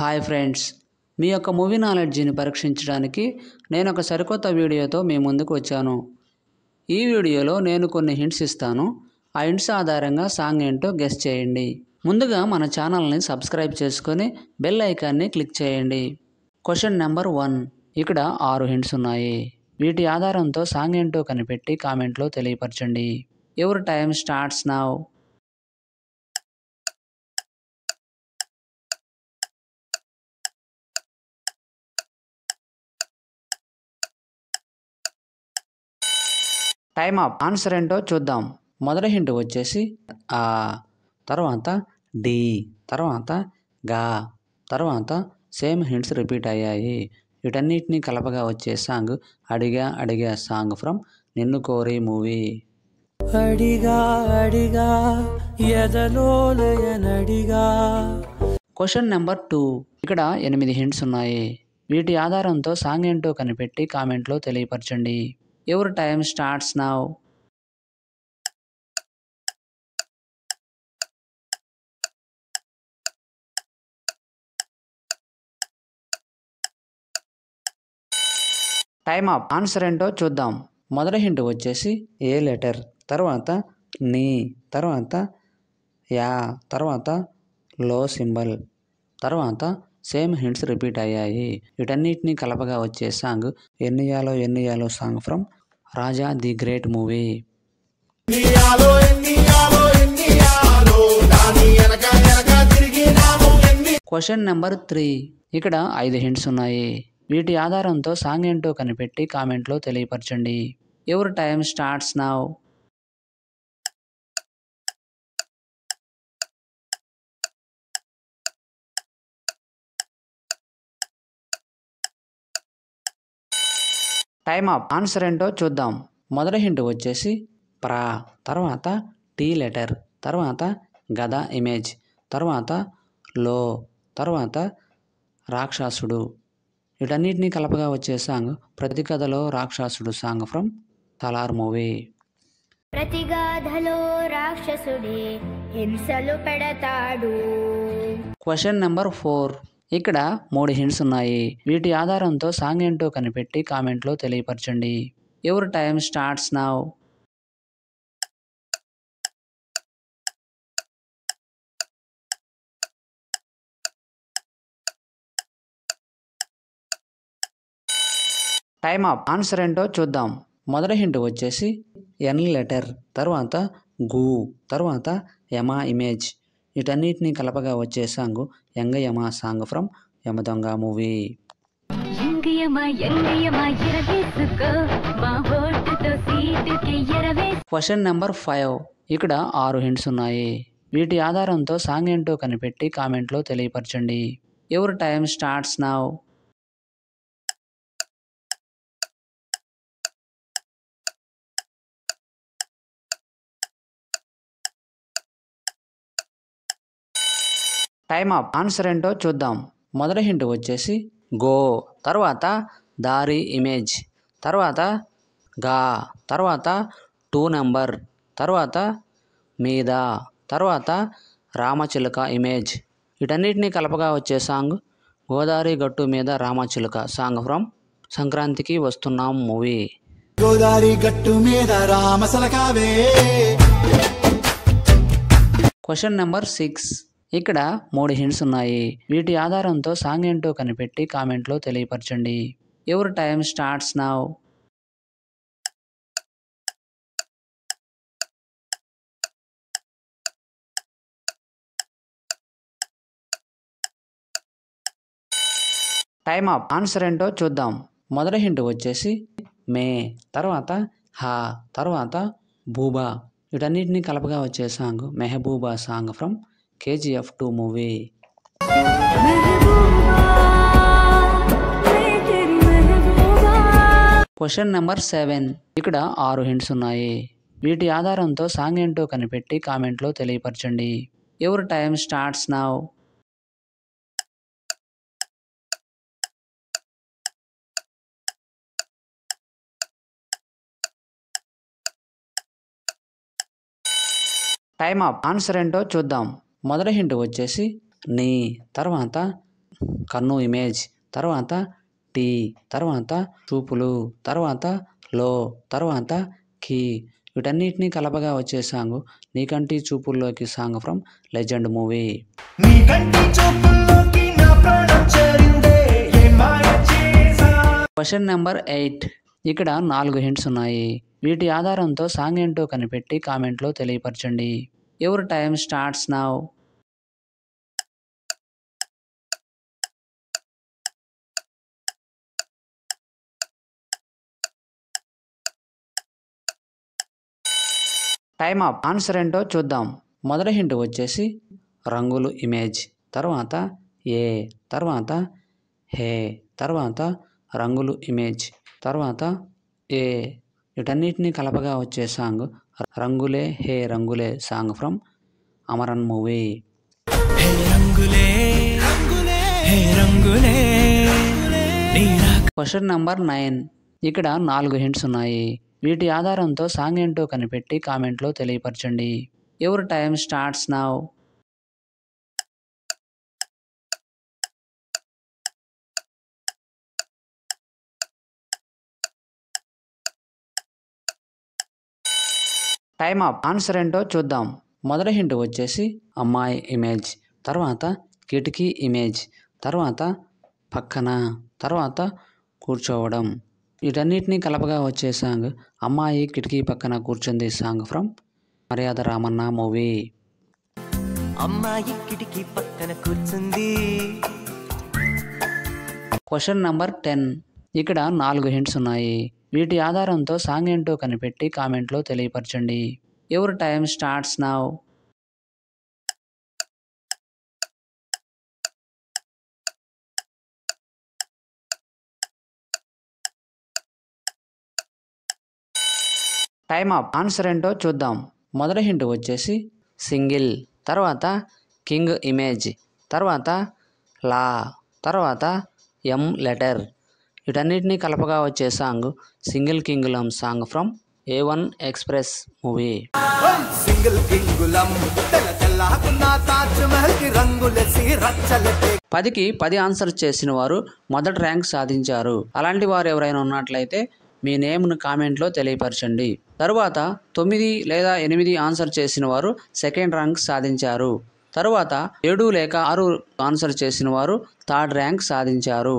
Hi friends, మీ యొక్క movie నాలెడ్జిని పరీక్షించడానికి నేను ఒక సరికొత్త వీడియోతో మీ ముందుకు వచ్చాను. ఈ వీడియోలో నేను కొన్ని హింట్స్ ఇస్తాను. ఆ హింట్స్ ఆధారంగా సాంగ్ ఏంటో గెస్ చేయండి. ముందుగా మన ఛానల్ని సబ్స్క్రైబ్ చేసుకొని బెల్ ఐకాన్ని క్లిక్ చేయండి. Question number 1. ఇక్కడ 6 హింట్స్ ఉన్నాయి. వీటి ఆధారంతో సాంగ్ ఏంటో కనిపెట్టి కామెంట్లో తెలియపరచండి. Your time starts now. Time up. Answer ఏంటో చూద్దాం. మొదటి హింట్ వచ్చేసి ఆ, తర్వాత డి, తర్వాత గా, తర్వాత సేమ్ హింట్స్ రిపీట్ అయ్యాయి. వీటన్నిటిని కలపగా వచ్చే సాంగ్ అడిగా అడిగా సాంగ్ ఫ్రమ్ నిన్ను కోరి మూవీ. అడిగా అడిగా ఎదలోలయనడిగా. Question number 2. ఇక్కడ 8 హింట్స్ ఉన్నాయి. వీటి ఆధారంతో సాంగ్ ఏంటో కనిపెట్టి కామెంట్లో తెలియపరచండి. Your time starts now. Time up. Answer ఏంటో చూద్దాం. మొదటి హింట్ వచ్చేసి ఏ లెటర్, తర్వాత నీ, తర్వాత యా, తర్వాత లో సింబల్, తర్వాత సేమ్ హింట్స్ రిపీట్ అయ్యాయి. వీటన్నిటిని కలపగా వచ్చే సాంగ్ ఎన్నియాలో ఎన్నియాలో song from Raja the Great movie. Question number 3. ఇక్కడ 5 హింట్స్ ఉన్నాయి. వీటి ఆధారంతో సాంగ్ ఏంటో కనిపెట్టి కామెంట్లో తెలియపరచండి. Your time starts now. Time up. Answer ఏంటో చూద్దాం. మొదటి హింట్ వచ్చేసి ప్రా, తర్వాత టీ లెటర్, తర్వాత గద ఇమేజ్, తర్వాత లో, తర్వాత రాక్షసుడు. వీటన్నిటిని కలపగా వచ్చే సాంగ్ ప్రతి కథలో రాక్షసుడు సాంగ్ ఫ్రమ్ సలార్ మూవీ. ప్రతి గాథలో రాక్షసుడే హింసలు పెడతాడు. Question number 4. ఇక్కడ 3 హింట్స్ ఉన్నాయి. వీటి ఆధారంతో సాంగ్ ఏంటో కనిపెట్టి కామెంట్లో తెలియపరచండి. Your time starts now. Time up. Answer ఏంటో చూద్దాం. మొదటి హింట్ వచ్చేసి ఎన్ లెటర్, తర్వాత గు, తర్వాత యమా ఇమేజ్. వీటన్నిటిని కలపగా వచ్చే song young Yama song from Yamadonga movie. Question number 5. ఇక్కడ 6 హింట్స్ ఉన్నాయి. వీటి ఆధారంతో సాంగ్ ఏంటో కనిపెట్టి కామెంట్లో తెలియపరచండి. Your time starts now. Time up. Answer ఏంటో చూద్దాం. మొదటి హింట్ వచ్చేసి గో, తర్వాత దారి ఇమేజ్, తర్వాత గా, తర్వాత 2 నెంబర్, తర్వాత మీద, తర్వాత రామచిలుక ఇమేజ్. వీటన్నిటిని కలపగా వచ్చే సాంగ్ గోదావరి గట్టు మీద రామచిలుక సాంగ్ ఫ్రమ్ సంక్రాంతికి వస్తున్నాం మూవీ. గోదావరి గట్టు మీద రామచిలుకవే. Question number 6. ఇక్కడ 3 హింట్స్ ఉన్నాయి. వీటి ఆధారంతో సాంగ్ ఏంటో కనిపెట్టి కామెంట్లో తెలియపరచండి. Your time starts now. Time up. Answer ఏంటో చూద్దాం. మొదటి హింట్ వచ్చేసి మే, తర్వాత హా, తర్వాత బూబా. వీటన్నిటిని కలపగా వచ్చే song Mehbooba song from KGF 2 movie. Question number 7. ఇక్కడ 6 హింట్స్ ఉన్నాయి. వీటి ఆధారంతో సాంగ్ ఏంటో కనిపెట్టి కామెంట్లో తెలియపరచండి. Your time starts now. Time up. Answer ఏంటో చూద్దాం. మొదటి హింట్ వచ్చేసి నీ, తర్వాత కన్ను ఇమేజ్, తర్వాత టీ, తర్వాత చూపులు, తర్వాత లో, తర్వాత కీ. వీటన్నిటిని కలపగా వచ్చే సాంగ్ నీకంటి చూపుల్లోకి song from Legend movie. Question number 8. ఇక్కడ 4 హింట్స్ ఉన్నాయి. వీటి ఆధారంతో సాంగ్ ఏంటో కనిపెట్టి కామెంట్లో తెలియపరచండి. Your time starts now. Time up. Answer ఏంటో చూద్దాం. మొదటి హింట్ వచ్చేసి రంగులు ఇమేజ్, తర్వాత ఏ, తర్వాత హే, తర్వాత రంగులు ఇమేజ్, తర్వాత ఏ. వీటన్నిటిని కలపగా వచ్చే సాంగ్ రంగులే హే రంగులే song from Amaran movie. Question number 9. ఇక్కడ 4 హింట్స్ ఉన్నాయి. వీటి ఆధారంతో సాంగ్ ఏంటో కనిపెట్టి కామెంట్లో తెలియపరచండి. Your time starts now. Time up. Answer ఏంటో చూద్దాం. మొదటి హింట్ వచ్చేసి అమ్మాయి ఇమేజ్, తర్వాత కిటికీ ఇమేజ్, తర్వాత పక్కన, తర్వాత కూర్చోవడం. వీటన్నిటిని కలపగా వచ్చే సాంగ్ అమ్మాయి కిటికీ పక్కన కూర్చుంది సాంగ్ ఫ్రమ్ మర్యాద రామన్న మూవీ. అమ్మాయి కిటికీ పక్కన కూర్చుంది. Question number 10. ఇక్కడ 4 హింట్స్ ఉన్నాయి. వీటి ఆధారంతో సాంగ్ ఏంటో కనిపెట్టి కామెంట్లో తెలియపరచండి. Your time starts now. Time up. Answer ఏంటో చూద్దాం. మొదటి హింట్ వచ్చేసి సింగిల్, తర్వాత కింగ్ ఇమేజ్, తర్వాత లా, తర్వాత ఎం లెటర్. వీటన్నిటిని కలపగా వచ్చే సాంగ్ సింగిల్ కింగులం song from A1 express movie. 10కి 10 ఆన్సర్ చేసిన వారు మొదటి ర్యాంక్ సాధించారు. అలాంటి వారు ఎవరైనా ఉన్నట్లయితే మీ నేమ్ను కామెంట్లో తెలియపరచండి. తరువాత 9 లేదా 8 ఆన్సర్ చేసిన వారు సెకండ్ ర్యాంక్ సాధించారు. తరువాత 7 లేక 6 ఆన్సర్ చేసిన వారు థర్డ్ ర్యాంక్ సాధించారు.